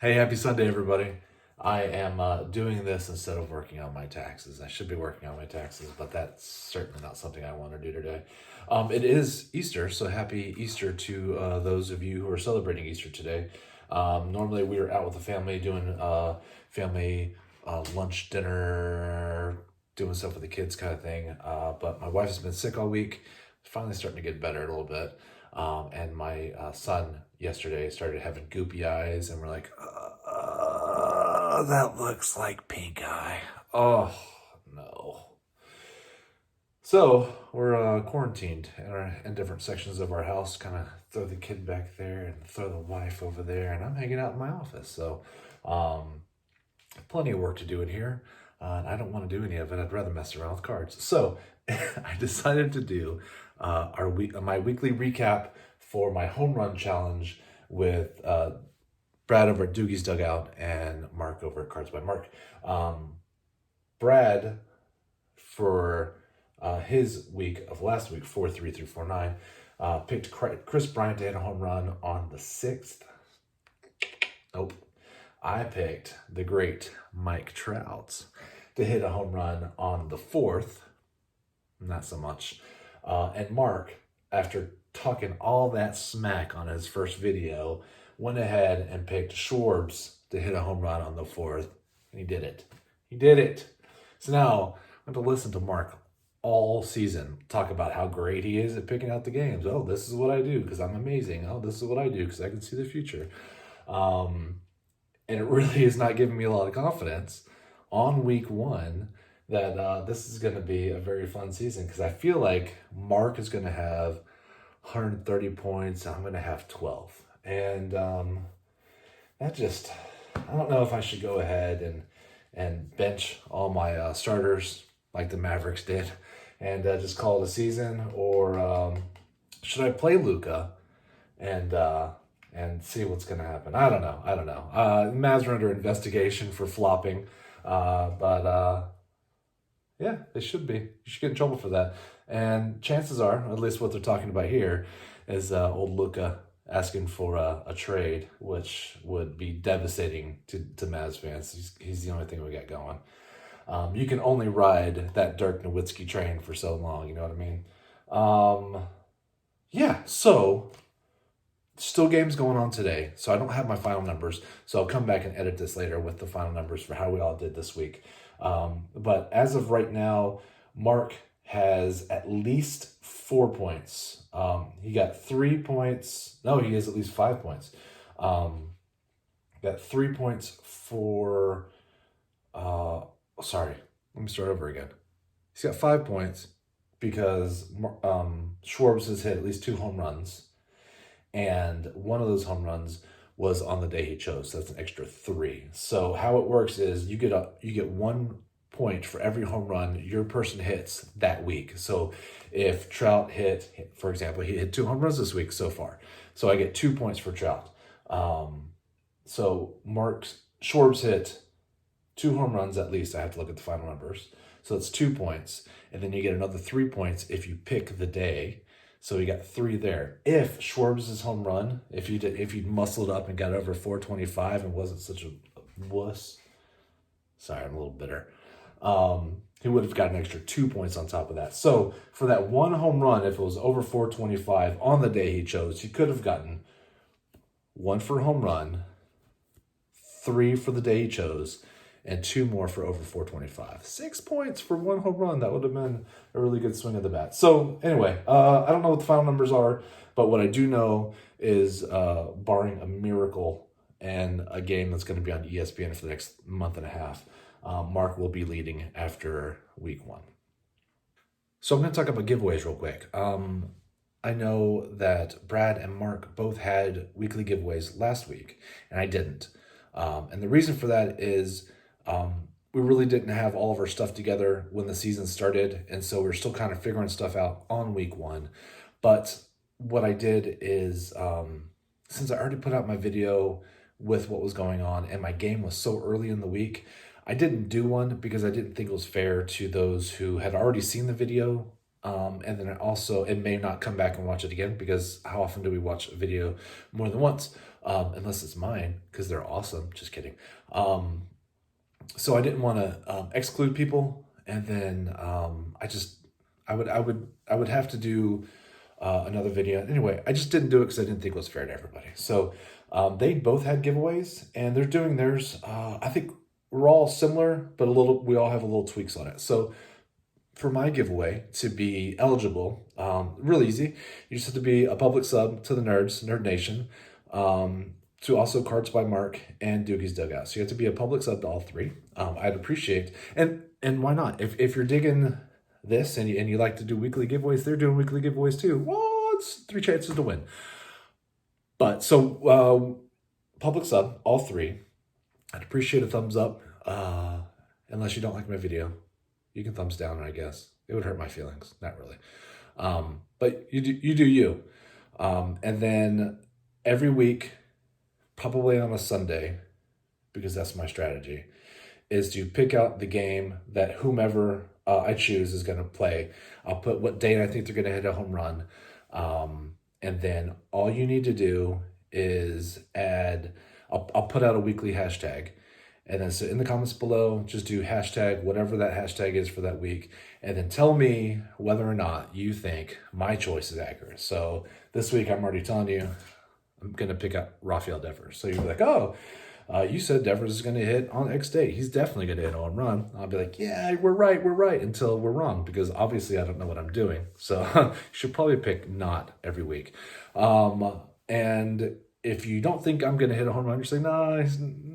Hey, happy Sunday, everybody. I am doing this instead of working on my taxes. I should be working on my taxes, but that's certainly not something I want to do today. It is Easter, so happy Easter to those of you who are celebrating Easter today. Normally, we are out with the family doing family lunch, dinner, doing stuff with the kids kind of thing. But my wife has been sick all week, finally starting to get better a little bit. And my son yesterday started having goopy eyes, and we're like, that looks like pink eye. Oh, no. So we're quarantined in different sections of our house, kind of throw the kid back there and throw the wife over there, and I'm hanging out in my office. So um, plenty of work to do in here. And I don't want to do any of it. I'd rather mess around with cards. So I decided to do my weekly recap for my home run challenge with Brad over at Doogie's Dugout and Mark over at Cards by Mark. Brad, for his week of last week, 4-3 through 4-9, picked Chris Bryant to hit a home run on the 6th. Nope. I picked the great Mike Trout to hit a home run on the 4th. Not so much. And Mark, after talking all that smack on his first video, went ahead and picked Schwartz to hit a home run on the 4th. And he did it. He did it. So now I have to listen to Mark all season talk about how great he is at picking out the games. Oh, this is what I do because I'm amazing. Oh, this is what I do because I can see the future. And it really is not giving me a lot of confidence on week one that this is going to be a very fun season because I feel like Mark is going to have 130 points. I'm going to have 12. And that just, I don't know if I should go ahead and bench all my starters like the Mavericks did and just call it a season, or should I play Luka and see what's going to happen? I don't know. Mavs are under investigation for flopping, but yeah, they should be. You should get in trouble for that. And chances are, at least what they're talking about here, is old Luka asking for a trade, which would be devastating to Mavs fans. He's the only thing we got going. You can only ride that Dirk Nowitzki train for so long, you know what I mean? Yeah, so still games going on today. So I don't have my final numbers, so I'll come back and edit this later with the final numbers for how we all did this week. But as of right now, Mark has at least 4 points. He got 3 points. No, he has at least 5 points. Got 3 points for sorry, let me start over again. He's got 5 points because Schwartz has hit at least 2 home runs, and one of those home runs was on the day he chose. So that's an extra 3. So how it works is you get 1 point for every home run your person hits that week. So if Trout hit, for example, he hit 2 home runs this week so far. So I get 2 points for Trout. So Schwartz hit 2 home runs at least. I have to look at the final numbers. So it's 2 points. And then you get another 3 points if you pick the day. So you got 3 there. If Schwartz's home run, if you muscled up and got over 425 and wasn't such a wuss, sorry, I'm a little bitter, he would have got an extra 2 points on top of that. So for that 1 home run, if it was over 425 on the day he chose, he could have gotten 1 for home run, 3 for the day he chose, and 2 more for over 425. 6 points for 1 home run. That would have been a really good swing of the bat. So anyway, I don't know what the final numbers are, but what I do know is barring a miracle and a game that's going to be on ESPN for the next month and a half, Mark will be leading after week 1. So I'm going to talk about giveaways real quick. I know that Brad and Mark both had weekly giveaways last week, and I didn't. And the reason for that is we really didn't have all of our stuff together when the season started, and so we're still kind of figuring stuff out on week 1. But what I did is, since I already put out my video with what was going on, and my game was so early in the week, I didn't do one because I didn't think it was fair to those who had already seen the video And then it may not come back and watch it again, because how often do we watch a video more than once? Unless it's mine, because they're awesome. Just kidding. So I didn't want to exclude people, and then I would have to do another video. Anyway, I just didn't do it because I didn't think it was fair to everybody. So they both had giveaways, and they're doing theirs. I think we're all similar, but we all have a little tweaks on it. So for my giveaway to be eligible, real easy. You just have to be a public sub to the Nerd Nation, to also Cards by Marc and Doogie's Dugout. So you have to be a public sub to all three. I'd appreciate, and why not? If you're digging this and you like to do weekly giveaways, they're doing weekly giveaways too. Well, it's 3 chances to win. But so public sub, all three. I'd appreciate a thumbs up, unless you don't like my video. You can thumbs down, I guess. It would hurt my feelings. Not really. But you do you. And then every week, probably on a Sunday, because that's my strategy, is to pick out the game that whomever I choose is going to play. I'll put what day I think they're going to hit a home run. And then all you need to do is I'll put out a weekly hashtag. And then so in the comments below, just do hashtag, whatever that hashtag is for that week. And then tell me whether or not you think my choice is accurate. So this week, I'm already telling you, I'm going to pick out Rafael Devers. So you're like, oh, you said Devers is going to hit on X date. He's definitely going to hit a home run. I'll be like, yeah, we're right, until we're wrong, because obviously I don't know what I'm doing. So you should probably pick not every week. And if you don't think I'm going to hit a home run, you're saying, no,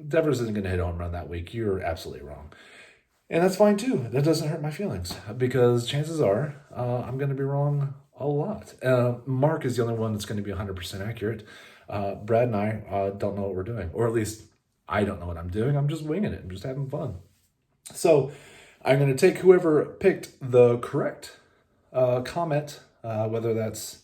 Devers isn't going to hit a home run that week. You're absolutely wrong. And that's fine too. That doesn't hurt my feelings, because chances are I'm going to be wrong a lot. Marc is the only one that's going to be 100% accurate. Brad and I don't know what we're doing, or at least I don't know what I'm doing. I'm just winging it. I'm just having fun. So I'm going to take whoever picked the correct comment, whether that's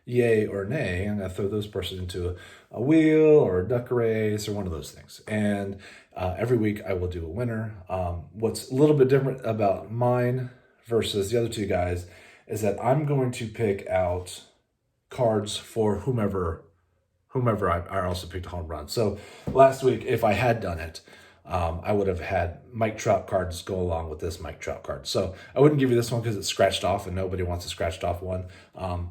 yay or nay. I'm going to throw those persons into a wheel or a duck race or one of those things. And every week I will do a winner. What's a little bit different about mine versus the other two guys is that I'm going to pick out cards for whomever I also picked a home run. So last week, if I had done it, I would have had Mike Trout cards go along with this Mike Trout card. So I wouldn't give you this one because it's scratched off and nobody wants a scratched off one.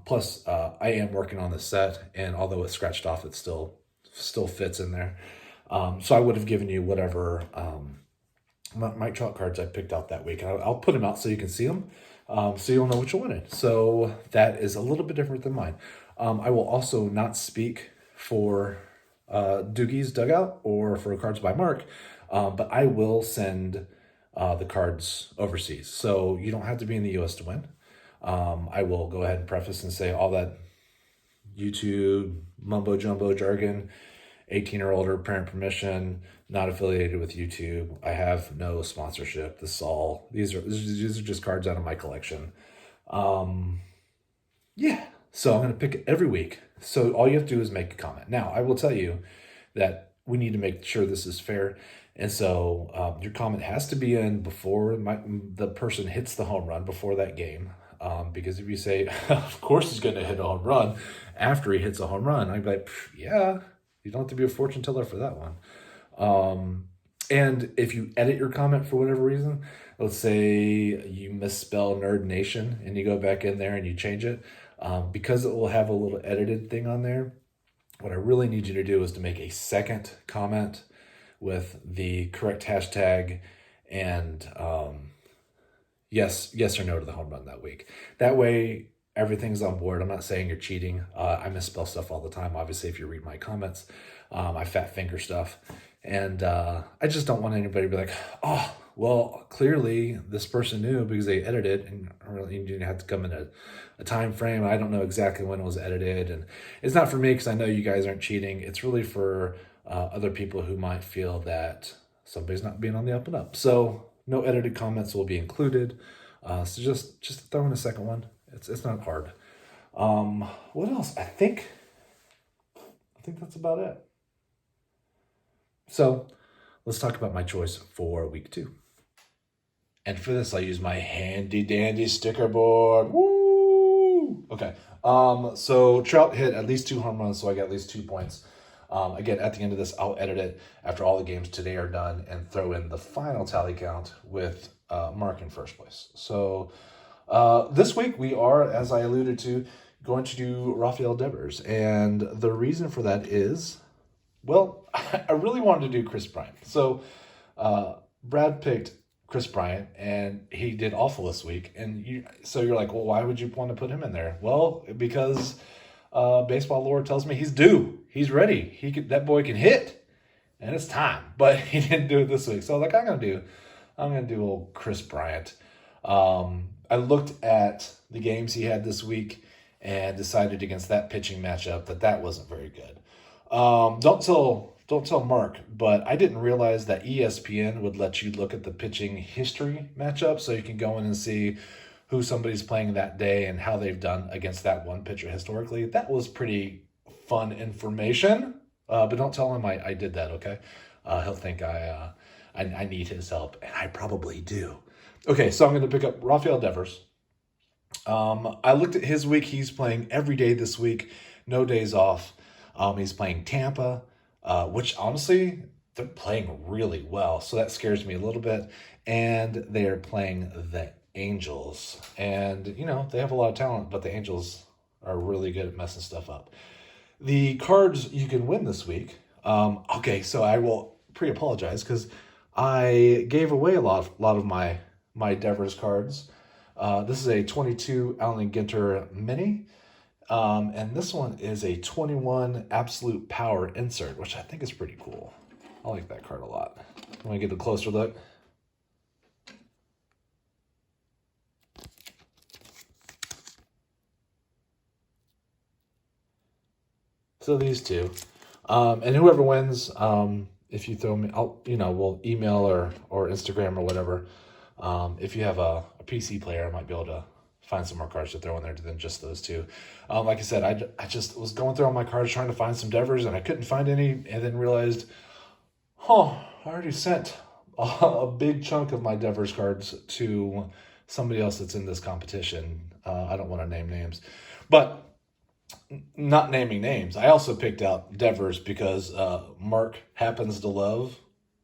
Plus, I am working on the set, and although it's scratched off, it still fits in there. So I would have given you whatever Mike Trout cards I picked out that week. And I'll put them out so you can see them, so you'll know what you're winning. So that is a little bit different than mine. I will also not speak for Doogie's Dugout or for Cards by Marc, but I will send the cards overseas. So you don't have to be in the U.S. to win. I will go ahead and preface and say all that YouTube mumbo jumbo jargon, 18 or older, parent permission, not affiliated with YouTube. I have no sponsorship. These are just cards out of my collection. Yeah. So I'm going to pick it every week. So all you have to do is make a comment. Now, I will tell you that we need to make sure this is fair. And so your comment has to be in before the person hits the home run, before that game. Because if you say, of course he's going to hit a home run after he hits a home run, I'd be like, yeah, you don't have to be a fortune teller for that one. And if you edit your comment for whatever reason, let's say you misspell Nerd Nation and you go back in there and you change it, because it will have a little edited thing on there, what I really need you to do is to make a second comment with the correct hashtag and yes or no to the home run that week. That way, everything's on board. I'm not saying you're cheating. I misspell stuff all the time. Obviously, if you read my comments, I fat finger stuff. And I just don't want anybody to be like, oh, well, clearly this person knew because they edited, and really you didn't have to come in a time frame. I don't know exactly when it was edited. And it's not for me because I know you guys aren't cheating. It's really for other people who might feel that somebody's not being on the up and up. So no edited comments will be included. So just throw in a second one. It's not hard. What else? I think that's about it. So let's talk about my choice for week 2. And for this, I use my handy dandy sticker board. Woo! Okay. So Trout hit at least 2 home runs, so I got at least 2 points. Again, at the end of this, I'll edit it after all the games today are done and throw in the final tally count with Mark in first place. So this week we are, as I alluded to, going to do Rafael Devers. And the reason for that is, well, I really wanted to do Chris Bryant. So Brad picked Chris Bryant, and he did awful this week. And so you're like, well, why would you want to put him in there? Well, because baseball lore tells me he's due. He's ready. That boy can hit, and it's time. But he didn't do it this week. So like, I'm gonna do old Chris Bryant. I looked at the games he had this week and decided against that pitching matchup that wasn't very good. Don't tell Mark, but I didn't realize that ESPN would let you look at the pitching history matchup, so you can go in and see who somebody's playing that day and how they've done against that one pitcher historically. That was pretty fun information, but don't tell him I did that, okay? He'll think I need his help, and I probably do. Okay, so I'm going to pick up Rafael Devers. I looked at his week. He's playing every day this week, no days off. He's playing Tampa, which honestly, they're playing really well. So that scares me a little bit. And they are playing the Angels. And, they have a lot of talent, but the Angels are really good at messing stuff up. The cards you can win this week. Okay, so I will pre-apologize because I gave away a lot of my Devers cards. This is a 22 Allen Ginter Mini. And this one is a 21 Absolute Power insert, which I think is pretty cool. I like that card a lot. Let me get a closer look. So these two. And whoever wins, if you throw me, we'll email or Instagram or whatever. If you have a PC player, I might be able to find some more cards to throw in there than just those two. Like I said, I just was going through all my cards trying to find some Devers, and I couldn't find any, and then realized, I already sent a big chunk of my Devers cards to somebody else that's in this competition. I don't want to name names, but not naming names, I also picked out Devers because Mark happens to love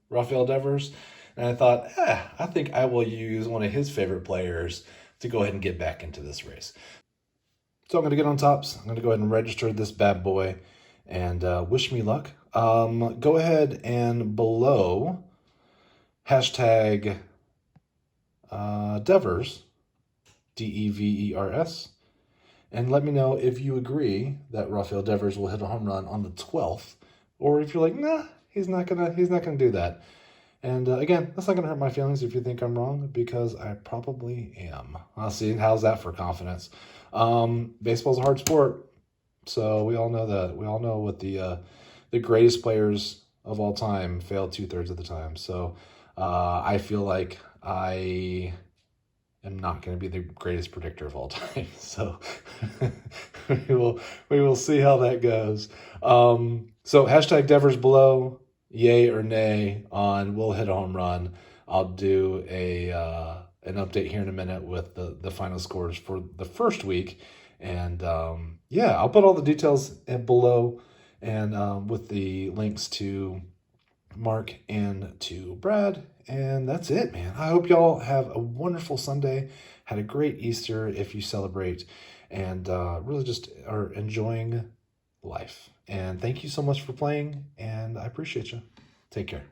Rafael Devers. And I thought, I think I will use one of his favorite players to go ahead and get back into this race. So I'm going to get on tops. I'm going to go ahead and register this bad boy and wish me luck. Go ahead and below hashtag Devers, Devers, and let me know if you agree that Rafael Devers will hit a home run on the 12th, or if you're like, nah, he's not gonna do that. And again, that's not going to hurt my feelings if you think I'm wrong, because I probably am. I'll see. How's that for confidence? Baseball's a hard sport, so we all know that. We all know what the greatest players of all time fail 2/3 of the time. So I feel like I am not going to be the greatest predictor of all time. So we will see how that goes. So hashtag Devers below. Yay or nay on will hit a home run. I'll do an update here in a minute with the final scores for the first week. And I'll put all the details below and with the links to Mark and to Brad. And that's it, man. I hope y'all have a wonderful Sunday. Had a great Easter if you celebrate. And really just are enjoying life. And thank you so much for playing, and I appreciate you. Take care.